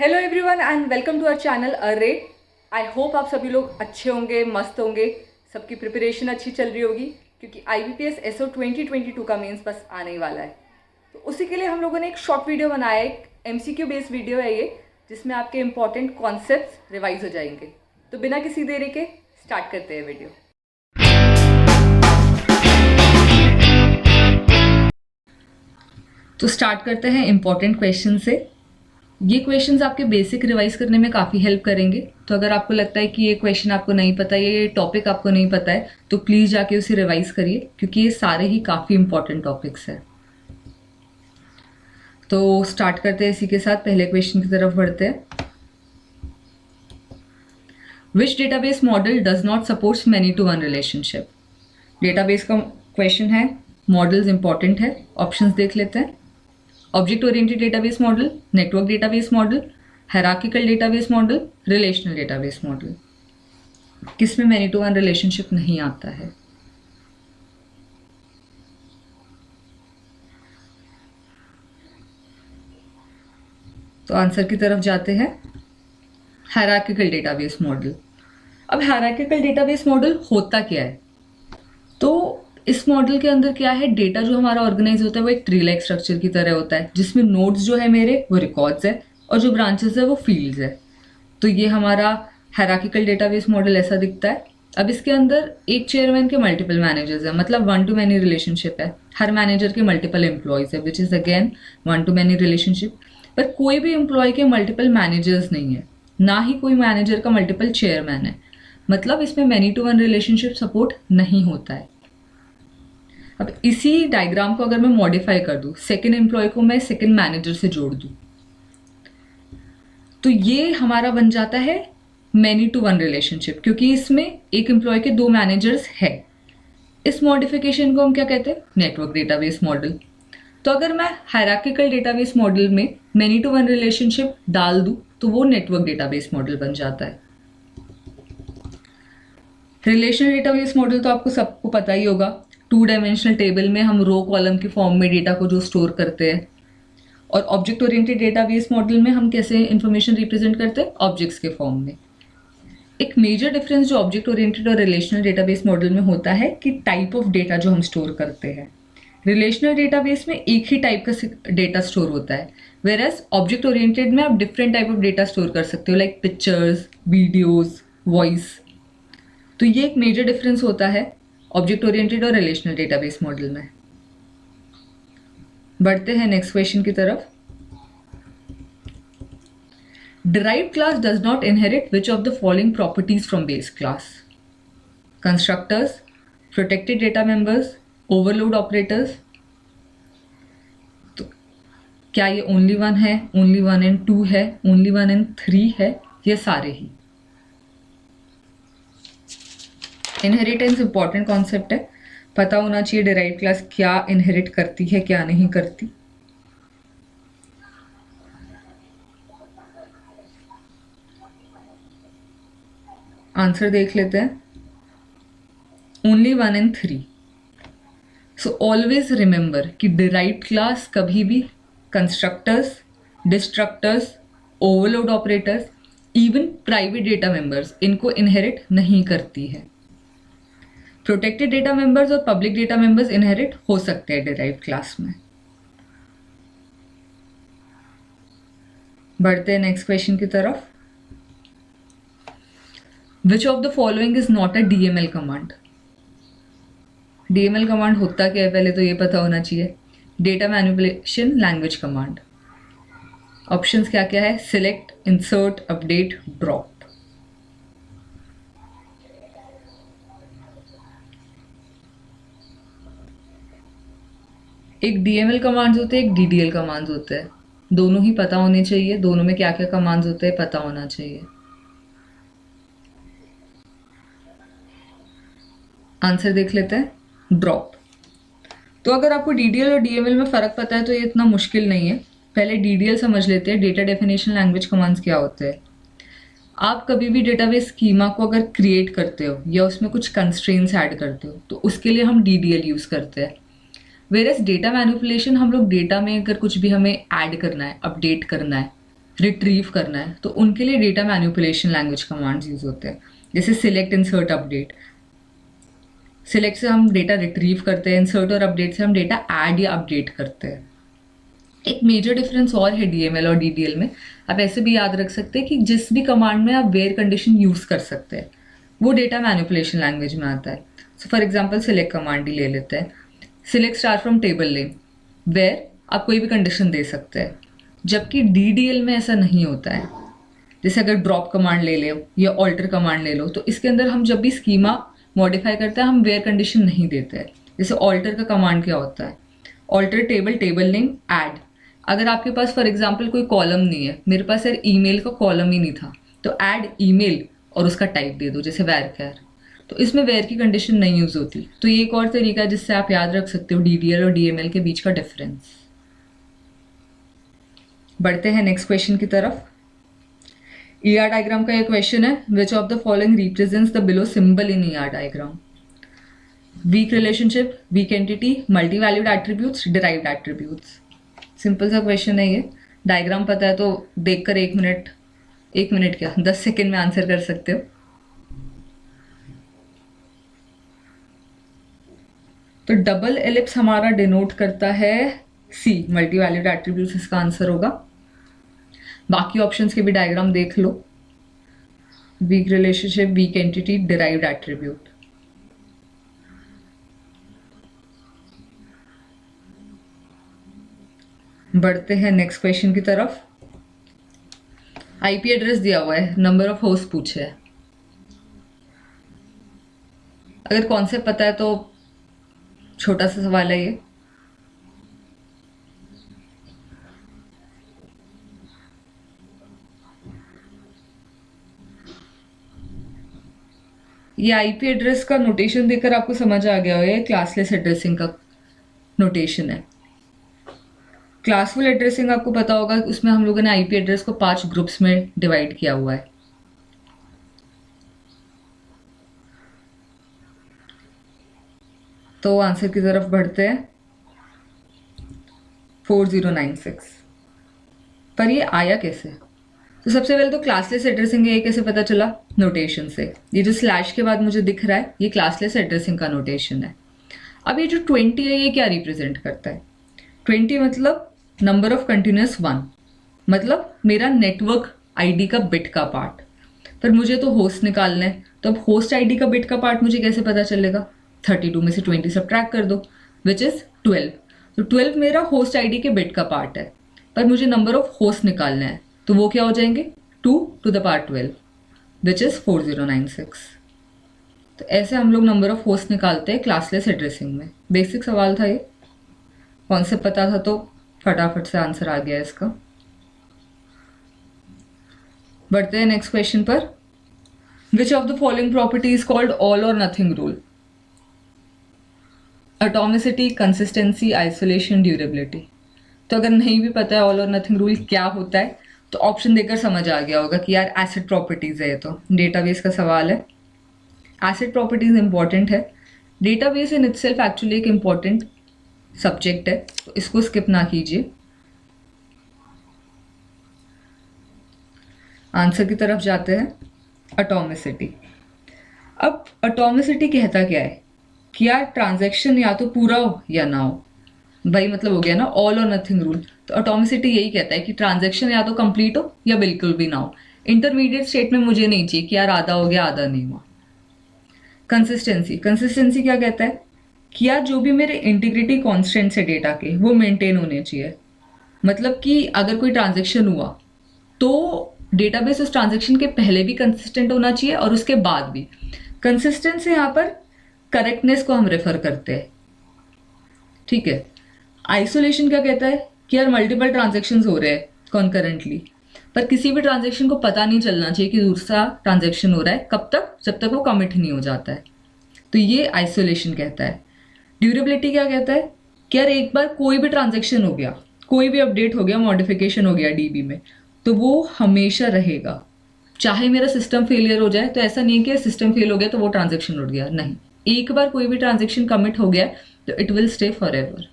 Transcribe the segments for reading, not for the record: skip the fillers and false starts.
Hello everyone and welcome to our channel अरे। I hope आप सभी लोग अच्छे होंगे, मस्त होंगे, सबकी प्रिपरेशन अच्छी चल रही होगी क्योंकि IBPS SO 2022 का मेंस बस आने ही वाला है। तो उसी के लिए हम लोगों ने एक शॉर्ट वीडियो बनाया है, एक MCQ बेस्ड वीडियो है ये, जिसमें आपके इंपॉर्टेंट कॉन्सेप्ट्स रिवाइज हो जाएंगे। तो बिना किसी देरी के स्टार्ट करते हैं वीडियो। तो स्टार्ट करते हैं इंपॉर्टेंट क्वेश्चन से। ये क्वेश्चंस आपके बेसिक रिवाइज करने में काफ़ी हेल्प करेंगे। तो अगर आपको लगता है कि ये क्वेश्चन आपको नहीं पता है, ये टॉपिक आपको नहीं पता है, तो प्लीज़ जाके उसे रिवाइज करिए क्योंकि ये सारे ही काफ़ी इंपॉर्टेंट टॉपिक्स हैं। तो स्टार्ट करते हैं इसी के साथ, पहले क्वेश्चन की तरफ बढ़ते हैं। Which database model does not supports many to one relationship? Database का क्वेश्चन है, मॉडल्स इंपॉर्टेंट है, ऑप्शंस देख लेते हैं। Object oriented database model, network database model, hierarchical database model, relational database model. किसमें मैनी टू वन रिलेशनशिप नहीं आता है? तो आंसर की तरफ जाते हैं, हायरार्किकल डेटाबेस मॉडल। अब हायरार्किकल डेटाबेस मॉडल होता क्या है? तो इस मॉडल के अंदर क्या है, डेटा जो हमारा ऑर्गेनाइज होता है वो एक ट्री लाइक स्ट्रक्चर की तरह होता है, जिसमें नोड्स जो है मेरे वो रिकॉर्ड्स है और जो ब्रांचेस है वो फील्ड्स है। तो ये हमारा हायरार्किकल डेटाबेस मॉडल ऐसा दिखता है। अब इसके अंदर एक चेयरमैन के मल्टीपल मैनेजर्स है, मतलब वन टू मैनी रिलेशनशिप है। हर मैनेजर के मल्टीपल एम्प्लॉयज है, which is again one two many relationship. पर कोई भी एम्प्लॉय के मल्टीपल मैनेजर्स नहीं है, ना ही कोई मैनेजर का मल्टीपल चेयरमैन है, मतलब इसमें many to one relationship support नहीं होता है। अब इसी डायग्राम को अगर मैं मॉडिफाई कर दूं, सेकेंड एम्प्लॉय को मैं सेकेंड मैनेजर से जोड़ दूं, तो ये हमारा बन जाता है मैनी टू वन रिलेशनशिप, क्योंकि इसमें एक एम्प्लॉय के दो मैनेजर्स है। इस मॉडिफिकेशन को हम क्या कहते हैं? Network database model. तो अगर मैं हायरार्किकल डेटाबेस मॉडल में मैनी टू वन रिलेशनशिप डाल दूं तो वो नेटवर्क डेटाबेस मॉडल बन जाता है। रिलेशनल डेटाबेस मॉडल तो आपको सबको पता ही होगा। 2 डायमेंशनल टेबल में हम रो कॉलम के फॉर्म में डेटा को जो स्टोर करते हैं। और ऑब्जेक्ट ओरिएंटेड डेटाबेस मॉडल में हम कैसे इंफॉर्मेशन रिप्रेजेंट करते हैं? ऑब्जेक्ट्स के फॉर्म में। एक मेजर डिफरेंस जो ऑब्जेक्ट ओरिएंटेड और रिलेशनल डेटाबेस मॉडल में होता है कि टाइप ऑफ डेटा जो हम स्टोर करते हैं। रिलेशनल डेटाबेस में एक ही टाइप का डेटा स्टोर होता है, वेयरएज ऑब्जेक्ट ओरिएंटेड में आप different type of data store कर सकते हो, लाइक पिक्चर्स, वीडियोस, वॉइस। तो ये एक मेजर डिफरेंस होता है ऑब्जेक्ट ओरिएंटेड और रिलेशनल डेटाबेस मॉडल में। बढ़ते हैं नेक्स्ट क्वेश्चन की तरफ। Derived class does not inherit which of the following properties from base class? Constructors, protected data members, overload operators. तो क्या ये only one है, only one and two है, only one and three है? ये सारे ही। इनहेरिटेंस इंपॉर्टेंट कॉन्सेप्ट है, पता होना चाहिए डिराइव्ड क्लास क्या इनहेरिट करती है, क्या नहीं करती। आंसर देख लेते हैं, only 1 and 3। So always remember कि डिराइव्ड क्लास कभी भी constructors, destructors, overload operators, even private data members इनको इनहेरिट नहीं करती है। प्रोटेक्टेड डेटा मेंबर्स और पब्लिक डेटा मेंबर्स इनहेरिट हो सकते हैं डिराइव्ड क्लास में। बढ़ते हैं नेक्स्ट क्वेश्चन की तरफ। Which of the following is not a DML command? DML command होता क्या है पहले तो ये पता होना चाहिए। Data manipulation language command. Options क्या क्या है? Select, insert, update, drop. एक DML कमांड्स होते हैं, एक DDL कमांड्स होते हैं। दोनों ही पता होने चाहिए, दोनों में क्या क्या कमांड्स होते हैं पता होना चाहिए। आंसर देख लेते हैं, ड्रॉप। तो अगर आपको DDL और DML में फ़र्क पता है तो ये इतना मुश्किल नहीं है। पहले DDL समझ लेते हैं, डेटा डेफिनेशन लैंग्वेज कमांड्स क्या होते हैं। आप कभी भी डेटाबेस स्कीमा को अगर क्रिएट करते हो या उसमें कुछ कंस्ट्रेंट्स ऐड करते हो तो उसके लिए हम DDL यूज़ करते हैं। वेयरएज डेटा मैनिपुलेशन हम लोग डेटा में अगर कुछ भी हमें ऐड करना है, अपडेट करना है, रिट्रीव करना है, तो उनके लिए data manipulation language commands use होते हैं, जैसे सिलेक्ट, इंसर्ट, अपडेट। सिलेक्ट से हम डेटा रिट्रीव करते हैं, इंसर्ट और अपडेट से हम डेटा ऐड या अपडेट करते हैं। एक मेजर डिफरेंस और है डीएमएल और डीडीएल में। आप ऐसे भी याद रख सकते हैं कि जिस भी कमांड में आप वेयर कंडीशन यूज कर सकते हैं वो डेटा मैनिपुलेशन लैंग्वेज में आता है। So for example select command ही ले लेते हैं। Select star from table name, where आप कोई भी कंडीशन दे सकते हैं, जबकि डीडीएल में ऐसा नहीं होता है। जैसे अगर ड्रॉप कमांड ले लो या ऑल्टर कमांड ले लो, तो इसके अंदर हम जब भी स्कीमा मॉडिफाई करते हैं हम वेयर कंडीशन नहीं देते हैं। जैसे ऑल्टर का कमांड क्या होता है, alter table, table name, add. अगर आपके पास फॉर एग्जांपल कोई कॉलम नहीं है, मेरे पास यार ईमेल का कॉलम ही नहीं था, तो ऐड ईमेल और उसका टाइप दे दो, जैसे वेर। तो इसमें वेयर की कंडीशन नहीं यूज होती। तो ये एक और तरीका है जिससे आप याद रख सकते हो डीडीएल और डीएमएल के बीच का डिफरेंस। बढ़ते हैं नेक्स्ट क्वेश्चन की तरफ। ईआर डायग्राम का ये क्वेश्चन है, which of the following represents the below symbol in ER diagram? Weak relationship, weak entity, multi valued attributes, derived attributes. Simple सा क्वेश्चन है ये। डायग्राम पता है तो देखकर एक मिनट क्या 10 सेकेंड में आंसर कर सकते हो। तो डबल एलिप्स हमारा डिनोट करता है सी, मल्टी वैल्यूड एट्रीब्यूट्स इसका आंसर होगा। बाकी ऑप्शंस के भी डायग्राम देख लो। Weak relationship, weak entity, derived attribute. बढ़ते हैं नेक्स्ट क्वेश्चन की तरफ। आईपी एड्रेस दिया हुआ है, नंबर ऑफ होस्ट पूछे है। अगर कॉन्सेप्ट पता है तो छोटा सा सवाल है ये आईपी एड्रेस का नोटेशन देखकर आपको समझ आ गया है, क्लासलेस एड्रेसिंग का नोटेशन है। क्लासफुल एड्रेसिंग आपको पता होगा, उसमें हम लोगों ने आईपी एड्रेस को 5 ग्रुप्स में डिवाइड किया हुआ है। तो आंसर की तरफ बढ़ते हैं। 4096। पर ये आया कैसे? तो सबसे पहले तो क्लासलेस एड्रेसिंग है, ये कैसे पता चला? नोटेशन से। ये जो स्लैश के बाद मुझे दिख रहा है ये क्लासलेस एड्रेसिंग का नोटेशन है। अब ये जो 20 है ये क्या रिप्रेजेंट करता है? 20 मतलब नंबर ऑफ कंटिन्यूस 1, मतलब मेरा नेटवर्क आईडी का बिट का पार्ट। पर मुझे तो होस्ट निकालना है, तो अब होस्ट आईडी का बिट का पार्ट मुझे कैसे पता चलेगा? 32 में से 20 सब्ट्रैक्ट कर दो, विच इज 12। तो 12 मेरा होस्ट आईडी के बिट का पार्ट है, पर मुझे नंबर ऑफ होस्ट निकालना है, तो वो क्या हो जाएंगे? 2 to the power 12, which is 4096। तो ऐसे हम लोग नंबर ऑफ होस्ट निकालते हैं क्लासलेस एड्रेसिंग में। बेसिक सवाल था ये, कॉन्सेप्ट पता था तो फटाफट से आंसर आ गया इसका। बढ़ते हैं नेक्स्ट क्वेश्चन पर। Which of the following property is called all or nothing rule? Atomicity, consistency, isolation, durability. तो अगर नहीं भी पता है ऑल और नथिंग रूल क्या होता है तो ऑप्शन देकर समझ आ गया होगा कि यार एसिड प्रॉपर्टीज है। ये तो डेटाबेस का सवाल है। एसिड प्रॉपर्टीज इंपॉर्टेंट है। डेटाबेस इन इटसेल्फ एक्चुअली एक इम्पॉर्टेंट सब्जेक्ट है, तो इसको स्किप ना कीजिए। आंसर की तरफ जाते हैं। एटॉमिसिटी। अब एटॉमिसिटी कहता क्या है कि यार ट्रांजैक्शन या तो पूरा हो या ना हो। भाई मतलब हो गया ना ऑल और नथिंग रूल। तो एटॉमिसिटी यही कहता है कि ट्रांजैक्शन या तो कंप्लीट हो या बिल्कुल भी ना हो। इंटरमीडिएट स्टेट में मुझे नहीं चाहिए कि यार आधा हो गया आधा नहीं हुआ। कंसिस्टेंसी। कंसिस्टेंसी क्या कहता है कि यार जो भी मेरे इंटीग्रिटी कॉन्स्टेंट्स है डेटा के वो मेंटेन होने चाहिए। मतलब कि अगर कोई ट्रांजैक्शन हुआ तो डेटाबेस उस ट्रांजैक्शन के पहले भी कंसिस्टेंट होना चाहिए और उसके बाद भी। कंसिस्टेंस से यहाँ पर करेक्टनेस को हम रेफर करते हैं, ठीक है। आइसोलेशन क्या कहता है कि यार मल्टीपल ट्रांजैक्शंस हो रहे हैं कॉन्करेंटली, पर किसी भी ट्रांजैक्शन को पता नहीं चलना चाहिए कि दूसरा ट्रांजैक्शन हो रहा है। कब तक? जब तक वो कमिट नहीं हो जाता है। तो ये आइसोलेशन कहता है। ड्यूरेबिलिटी क्या कहता है कि यार एक बार कोई भी ट्रांजैक्शन हो गया, कोई भी अपडेट हो गया, मॉडिफिकेशन हो गया डीबी में, तो वो हमेशा रहेगा। चाहे मेरा सिस्टम फेलियर हो जाए, तो ऐसा नहीं है कि सिस्टम फेल हो गया तो वो ट्रांजैक्शन उठ गया, नहीं। एक बार कोई भी ट्रांजैक्शन कमिट हो गया तो it will stay forever.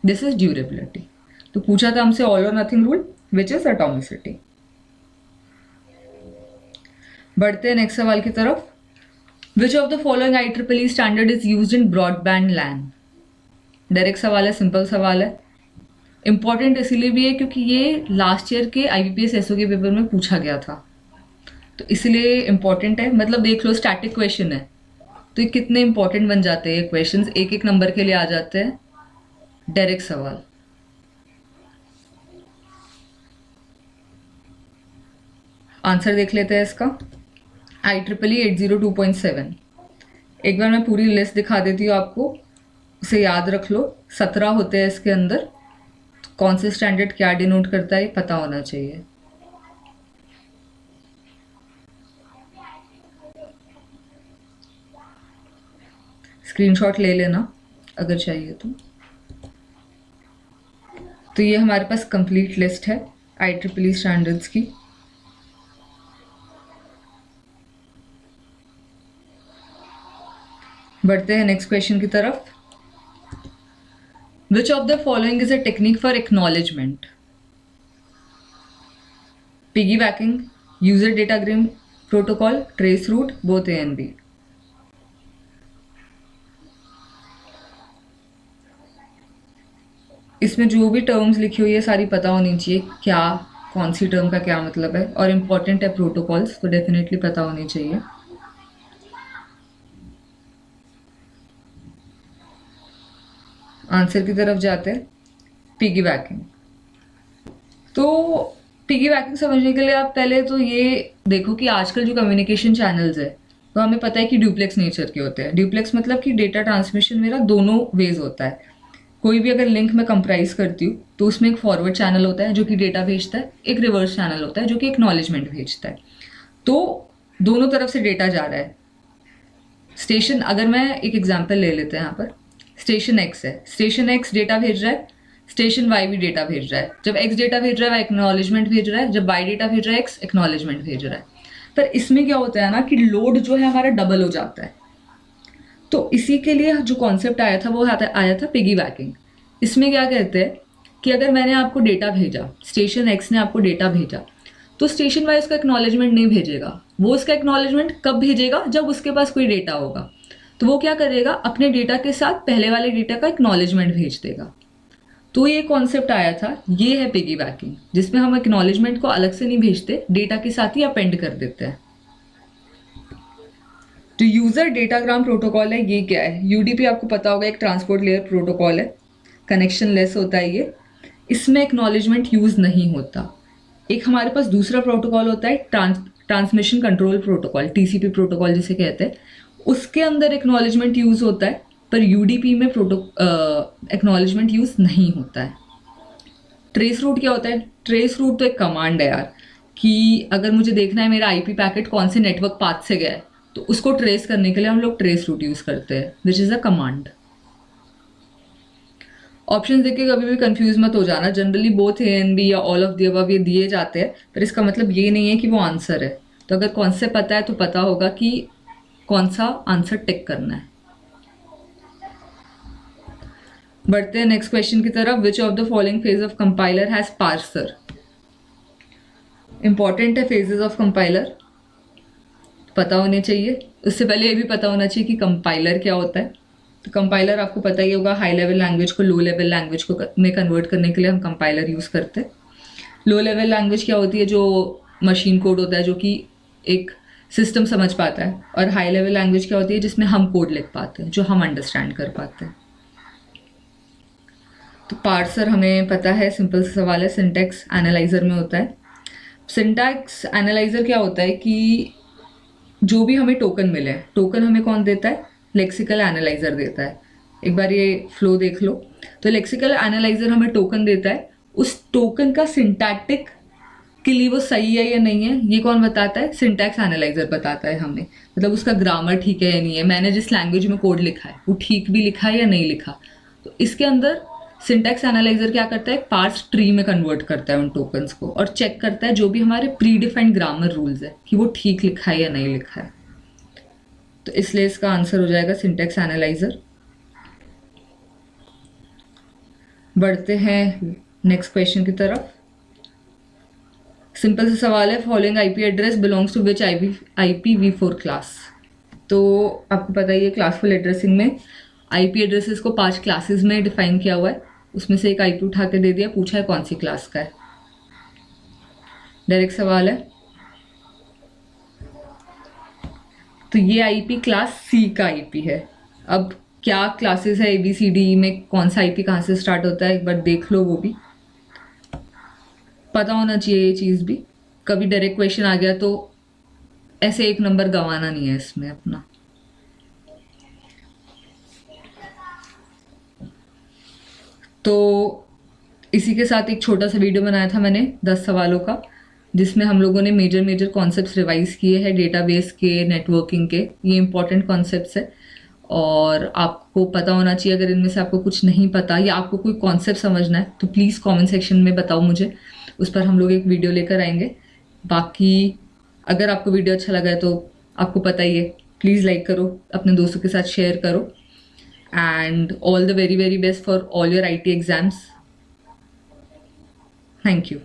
This is durability. तो पूछा था हमसे all or nothing rule, which is atomicity. बढ़ते हैं नेक्स्ट सवाल की तरफ। Which of the following IEEE standard is used in broadband LAN? Direct सवाल है, सिंपल सवाल है। इंपॉर्टेंट इसीलिए भी है क्योंकि ये लास्ट ईयर के IBPS SO के पेपर में पूछा गया था, तो इसलिए इंपॉर्टेंट है। मतलब देख लो, स्टैटिक क्वेश्चन है तो ये कितने इंपॉर्टेंट बन जाते हैं, ये क्वेश्चंस एक एक नंबर के लिए आ जाते हैं। डायरेक्ट सवाल। आंसर देख लेते हैं इसका। IEEE 802.7। एक बार मैं पूरी लिस्ट दिखा देती हूँ आपको, उसे याद रख लो। 17 होते हैं इसके अंदर। तो कौन से स्टैंडर्ड क्या डिनोट करता है ये पता होना चाहिए। स्क्रीनशॉट ले लेना अगर चाहिए तो ये हमारे पास कंप्लीट लिस्ट है IEEE स्टैंडर्ड्स की। बढ़ते हैं नेक्स्ट क्वेश्चन की तरफ। Which of the following is a technique for acknowledgement? Piggybacking, user datagram protocol, trace route, both A and B। इसमें जो भी टर्म्स लिखी हुई है सारी पता होनी चाहिए, क्या कौन सी टर्म का क्या मतलब है, और इम्पॉर्टेंट है प्रोटोकॉल्स तो डेफिनेटली पता होनी चाहिए। आंसर की तरफ जाते हैं। पिगीबैकिंग। तो पिगीबैकिंग समझने के लिए आप पहले तो ये देखो कि आजकल जो कम्युनिकेशन चैनल्स है वो हमें पता है कि ड्यूप्लेक्स नेचर के होते हैं। ड्यूप्लेक्स मतलब कि डेटा ट्रांसमिशन मेरा दोनों वेज होता है। कोई भी अगर लिंक मैं कंप्राइज करती हूँ तो उसमें एक फॉरवर्ड चैनल होता है जो कि डेटा भेजता है, एक रिवर्स चैनल होता है जो कि एक्नॉलेजमेंट भेजता है। तो दोनों तरफ से डेटा जा रहा है। स्टेशन, अगर मैं एक एग्जांपल ले लेते हैं यहाँ पर, स्टेशन X है, स्टेशन X डेटा भेज रहा है, स्टेशन Y भी डेटा भेज रहा है। जब X डेटा भेज रहा है वह एक्नॉलेजमेंट भेज रहा है, जब Y डेटा भेज रहा है X एक्नॉलेजमेंट भेज रहा है। पर इसमें क्या होता है ना कि लोड जो है हमारा डबल हो जाता है। तो इसी के लिए जो कॉन्सेप्ट आया था वो आया था पिगीबैकिंग। इसमें क्या कहते हैं कि अगर मैंने आपको डेटा भेजा, स्टेशन X ने आपको डेटा भेजा, तो स्टेशन Y उसका एक्नॉलेजमेंट नहीं भेजेगा। वो उसका एक्नॉलेजमेंट कब भेजेगा? जब उसके पास कोई डेटा होगा। तो वो क्या करेगा, अपने डेटा के साथ पहले वाले डेटा का एक्नॉलेजमेंट भेज देगा। तो ये कॉन्सेप्ट आया था, ये है पिगीबैकिंग, जिसमें हम एक्नॉलेजमेंट को अलग से नहीं भेजते, डेटा के साथ ही अपेंड कर देते हैं। तो यूजर डेटाग्राम प्रोटोकॉल है, ये क्या है? UDP आपको पता होगा, एक ट्रांसपोर्ट लेयर प्रोटोकॉल है, कनेक्शन लेस होता है ये। इसमें एक्नॉलेजमेंट यूज नहीं होता। एक हमारे पास दूसरा प्रोटोकॉल होता है transmission control protocol, TCP protocol जिसे कहते हैं। उसके अंदर एक्नॉलेजमेंट यूज होता है, पर UDP में एक्नॉलेजमेंट यूज नहीं होता है। ट्रेस रूट क्या होता है? ट्रेस रूट तो एक कमांड है यार, कि अगर मुझे देखना है मेरा IP पैकेट कौन से नेटवर्क पाथ से गया है तो उसको ट्रेस करने के लिए हम लोग ट्रेस रूट यूज करते हैं, which is a command. Option देख के कभी भी कंफ्यूज मत हो जाना। Generally both A and B या ऑल ऑफ द अबव ये दिए जाते हैं, पर इसका मतलब ये नहीं है कि वो आंसर है। तो अगर कॉन्सेप्ट पता है तो पता होगा कि कौन सा आंसर टिक करना है। बढ़ते हैं नेक्स्ट क्वेश्चन की तरफ। Which of the following phase of compiler has parser? Important है फेजेस ऑफ कंपाइलर, पता होने चाहिए। उससे पहले ये भी पता होना चाहिए कि कंपाइलर क्या होता है। तो कंपाइलर आपको पता ही होगा, हाई लेवल लैंग्वेज को लो लेवल लैंग्वेज को में कन्वर्ट करने के लिए हम कंपाइलर यूज़ करते हैं। लो लेवल लैंग्वेज क्या होती है? जो मशीन कोड होता है, जो कि एक सिस्टम समझ पाता है। और हाई लेवल लैंग्वेज क्या होती है? जिसमें हम कोड लिख पाते हैं, जो हम अंडरस्टैंड कर पाते हैं। तो पार्सर हमें पता है, सिंपल सा सवाल है, सिंटैक्स एनालाइजर में होता है। सिंटैक्स एनालाइजर क्या होता है कि जो भी हमें टोकन मिले, टोकन हमें कौन देता है? लेक्सिकल एनालाइजर देता है। एक बार ये फ्लो देख लो। तो लेक्सिकल एनालाइजर हमें टोकन देता है, उस टोकन का सिंटैक्टिक के लिए वो सही है या नहीं है ये कौन बताता है? सिंटैक्स एनालाइजर बताता है हमें। मतलब उसका ग्रामर ठीक है या नहीं है, मैंने जिस लैंग्वेज में कोड लिखा है वो ठीक भी लिखा है या नहीं लिखा। तो इसके अंदर सिंटैक्स एनालाइजर क्या करता है? पार्स ट्री में कन्वर्ट करता है उन टोकन्स को, और चेक करता है जो भी हमारे प्री डिफाइंड ग्रामर रूल्स है कि वो ठीक लिखा है या नहीं लिखा है। तो इसलिए इसका आंसर हो जाएगा सिंटैक्स एनालाइजर। बढ़ते हैं नेक्स्ट क्वेश्चन की तरफ। सिंपल सा सवाल है, following IP address belongs to which IPv4 class. तो आपको पता ही है क्लासफुल एड्रेसिंग में आईपी एड्रेसेस को 5 क्लासेस में डिफाइन किया हुआ है, उसमें से एक आईपी उठा के दे दिया, पूछा है कौन सी क्लास का है। डायरेक्ट सवाल है। तो ये आईपी क्लास सी का आईपी है। अब क्या क्लासेस है ABCD में, कौन सा आईपी कहाँ से स्टार्ट होता है, एक बार देख लो, वो भी पता होना चाहिए ये चीज़ भी। कभी डायरेक्ट क्वेश्चन आ गया तो ऐसे एक नंबर गंवाना नहीं है इसमें अपना। तो इसी के साथ एक छोटा सा वीडियो बनाया था मैंने 10 सवालों का, जिसमें हम लोगों ने मेजर कॉन्सेप्ट्स रिवाइज किए हैं डेटाबेस के, नेटवर्किंग के। ये इंपॉर्टेंट कॉन्सेप्ट्स है और आपको पता होना चाहिए। अगर इनमें से आपको कुछ नहीं पता या आपको कोई कॉन्सेप्ट समझना है तो प्लीज़ कमेंट सेक्शन में बताओ मुझे, उस पर हम लोग एक वीडियो लेकर आएंगे। बाकी अगर आपको वीडियो अच्छा लगा है तो आपको पता ही है, प्लीज़ लाइक करो, अपने दोस्तों के साथ शेयर करो। And all the very best for all your IT exams. Thank you.